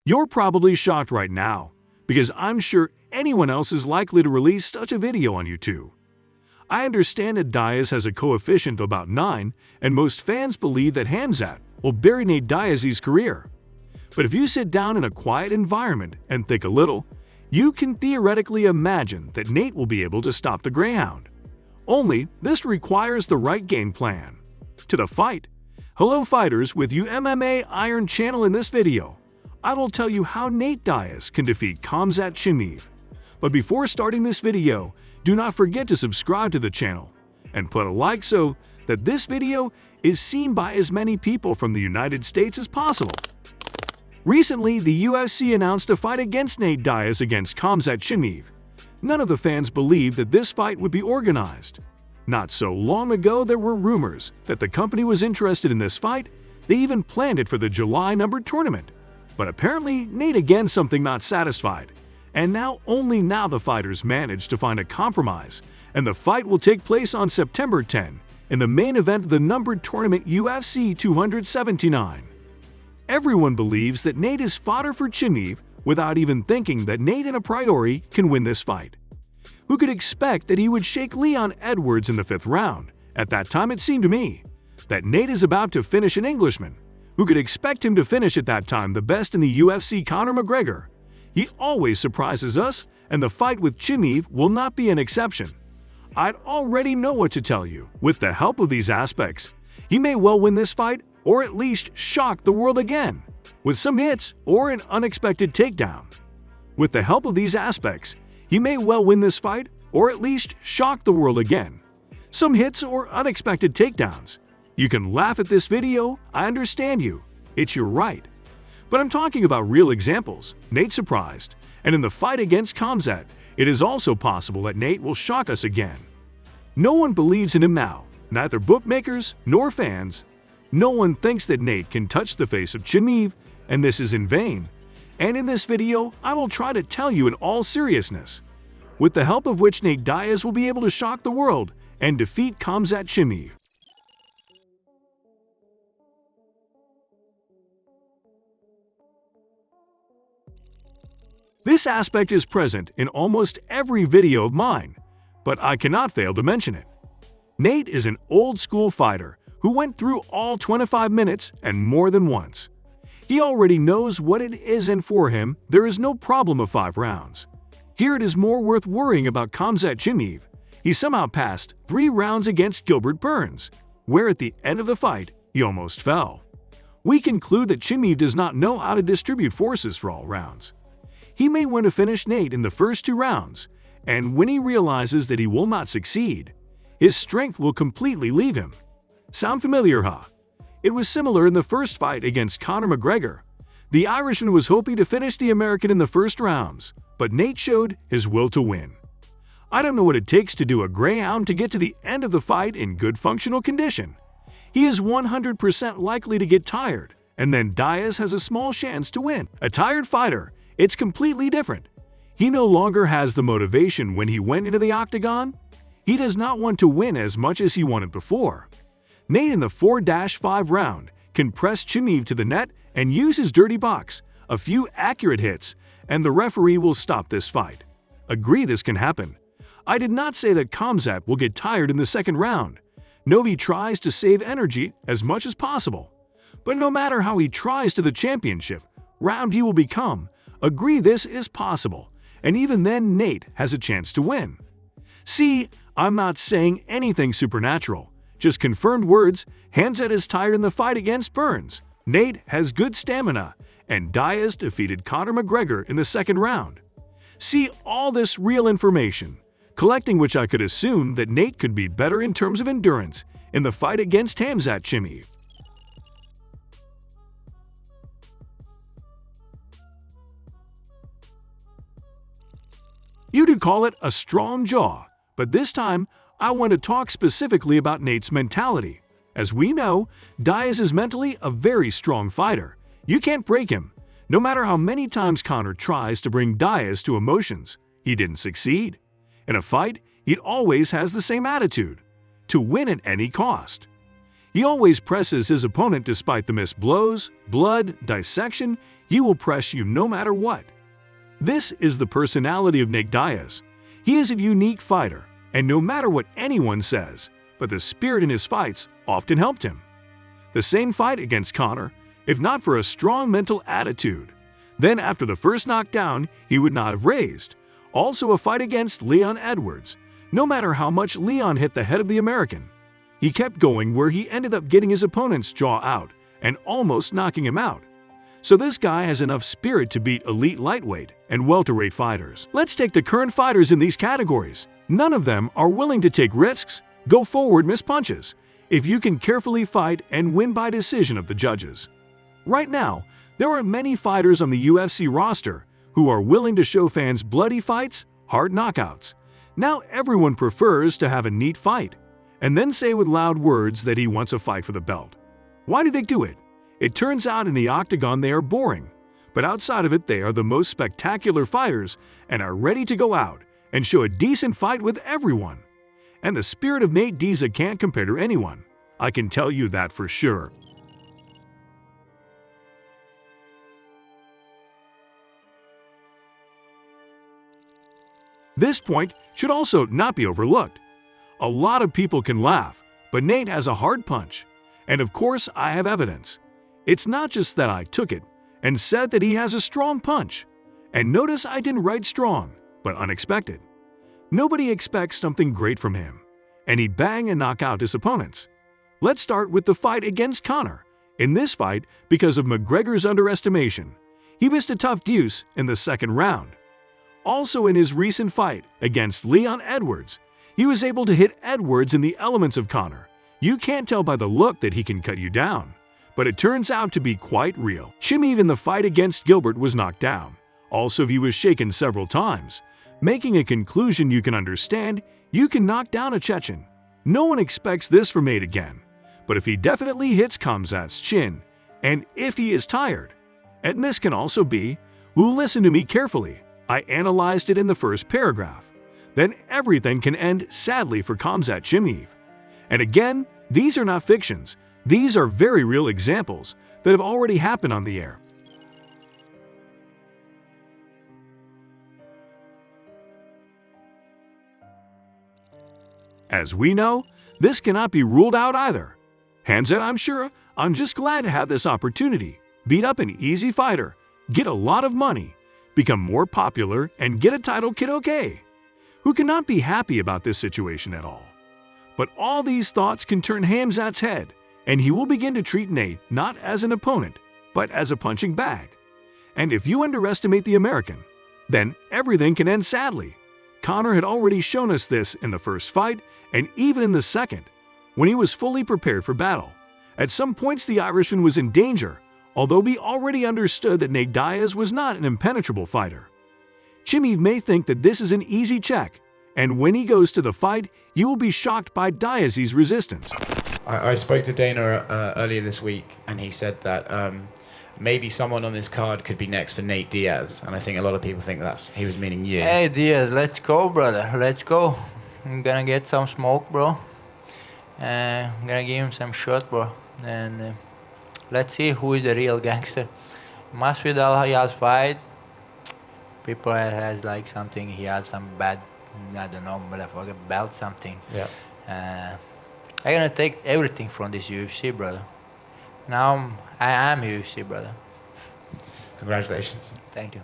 You're probably shocked right now, because I'm sure anyone else is likely to release such a video on YouTube. I understand that Diaz has a coefficient of about 9, and most fans believe that Khamzat will bury Nate Diaz's career. But if you sit down in a quiet environment and think a little, you can theoretically imagine that Nate will be able to stop the Greyhound. Only this requires the right game plan. To the fight. Hello fighters, with you MMA Iron channel. In this video, I will tell you how Nate Diaz can defeat Khamzat Chimaev. But before starting this video, do not forget to subscribe to the channel and put a like so that this video is seen by as many people from the United States as possible. Recently, the UFC announced a fight against Nate Diaz against Khamzat Chimaev. None of the fans believed that this fight would be organized. Not so long ago, there were rumors that the company was interested in this fight. They even planned it for the July numbered tournament. But apparently, Nate again something not satisfied. And only now the fighters managed to find a compromise, and the fight will take place on September 10 in the main event of the numbered tournament UFC 279. Everyone believes that Nate is fodder for Chimaev without even thinking that Nate and a priori can win this fight. Who could expect that he would shake Leon Edwards in the 5th round? At that time it seemed to me that Nate is about to finish an Englishman. Who could expect him to finish at that time the best in the UFC, Conor McGregor? He always surprises us, and the fight with Chimaev will not be an exception. I'd already know what to tell you. With the help of these aspects, he may well win this fight, or at least shock the world again, with some hits or an unexpected takedown. With the help of these aspects, he may well win this fight, or at least shock the world again. Some hits or unexpected takedowns. You can laugh at this video, I understand you. It's your right. But I'm talking about real examples. Nate surprised, and in the fight against Khamzat, it is also possible that Nate will shock us again. No one believes in him now, neither bookmakers nor fans. No one thinks that Nate can touch the face of Chimaev, and this is in vain. And in this video, I will try to tell you in all seriousness, with the help of which Nate Diaz will be able to shock the world and defeat Khamzat Chimaev. This aspect is present in almost every video of mine, but I cannot fail to mention it. Nate is an old-school fighter who went through all 25 minutes and more than once. He already knows what it is, and for him, there is no problem of 5 rounds. Here it is more worth worrying about Khamzat Chimaev. He somehow passed 3 rounds against Gilbert Burns, where at the end of the fight, he almost fell. We conclude that Chimaev does not know how to distribute forces for all rounds. He may want to finish Nate in the first 2 rounds, and when he realizes that he will not succeed, his strength will completely leave him. Sound familiar, huh? It was similar in the first fight against Conor McGregor. The Irishman was hoping to finish the American in the first rounds, but Nate showed his will to win. I don't know what it takes to do a Greyhound to get to the end of the fight in good functional condition. He is 100% likely to get tired, and then Diaz has a small chance to win. A tired fighter, it's completely different. He no longer has the motivation when he went into the octagon. He does not want to win as much as he wanted before. Nate in the 4-5 round can press Chimaev to the net and use his dirty box, a few accurate hits, and the referee will stop this fight. Agree, this can happen. I did not say that Khamzat will get tired in the 2nd round. Novi tries to save energy as much as possible. But no matter how he tries to the championship round he will become, agree this is possible, and even then Nate has a chance to win. See, I'm not saying anything supernatural. Just confirmed words. Khamzat is tired in the fight against Burns. Nate has good stamina, and Diaz defeated Conor McGregor in the 2nd round. See all this real information, collecting which I could assume that Nate could be better in terms of endurance in the fight against Khamzat Chimaev. You could call it a strong jaw, but this time I want to talk specifically about Nate's mentality. As we know, Diaz is mentally a very strong fighter. You can't break him. No matter how many times Conor tries to bring Diaz to emotions, he didn't succeed. In a fight, he always has the same attitude: to win at any cost. He always presses his opponent despite the missed blows, blood, dissection. He will press you no matter what. This is the personality of Nate Diaz. He is a unique fighter, and no matter what anyone says, but the spirit in his fights often helped him. The same fight against Conor, if not for a strong mental attitude, then after the first knockdown, he would not have raised. Also a fight against Leon Edwards. No matter how much Leon hit the head of the American, he kept going where he ended up getting his opponent's jaw out and almost knocking him out. So this guy has enough spirit to beat elite lightweight and welterweight fighters. Let's take the current fighters in these categories. None of them are willing to take risks, go forward, miss punches, if you can carefully fight and win by decision of the judges. Right now, there are many fighters on the UFC roster who are willing to show fans bloody fights, hard knockouts. Now everyone prefers to have a neat fight, and then say with loud words that he wants a fight for the belt. Why do they do it? It turns out in the octagon they are boring, but outside of it they are the most spectacular fighters and are ready to go out and show a decent fight with everyone. And the spirit of Nate Diaz can't compare to anyone. I can tell you that for sure. This point should also not be overlooked. A lot of people can laugh, but Nate has a hard punch. And of course, I have evidence. It's not just that I took it and said that he has a strong punch. And notice I didn't write strong, but unexpected. Nobody expects something great from him, and he'd bang and knock out his opponents. Let's start with the fight against Conor. In this fight, because of McGregor's underestimation, he missed a tough deuce in the second round. Also in his recent fight against Leon Edwards, he was able to hit Edwards in the elements of Conor. You can't tell by the look that he can cut you down, but it turns out to be quite real. Chimaev in the fight against Gilbert was knocked down. Also, he was shaken several times. Making a conclusion you can understand, you can knock down a Chechen. No one expects this from Nate again, but if he definitely hits Khamzat's chin, and if he is tired, and this can also be, well, listen to me carefully. I analyzed it in the first paragraph. Then everything can end sadly for Khamzat Chimaev. And again, these are not fictions. These are very real examples that have already happened on the air. As we know, this cannot be ruled out either. Khamzat, I'm sure, I'm just glad to have this opportunity. Beat up an easy fighter, get a lot of money, become more popular, and get a title, kid, okay? Who cannot be happy about this situation at all? But all these thoughts can turn Khamzat's head, and he will begin to treat Nate not as an opponent, but as a punching bag. And if you underestimate the American, then everything can end sadly. Conor had already shown us this in the first fight, and even in the second, when he was fully prepared for battle. At some points the Irishman was in danger, although we already understood that Nate Diaz was not an impenetrable fighter. Chimaev may think that this is an easy check, and when he goes to the fight, you will be shocked by Diaz's resistance. I spoke to Dana earlier this week, and he said that maybe someone on this card could be next for Nate Diaz, and I think a lot of people think he was meaning you. Hey Diaz, let's go, brother. Let's go. I'm gonna get some smoke, bro. I'm gonna give him some shot, bro. And let's see who is the real gangster. Masvidal, he has fight. People has like something. He has some bad, I don't know, motherfucker belt something. Yeah. I'm gonna take everything from this UFC, brother. Now I am UFC, brother. Congratulations. Thank you.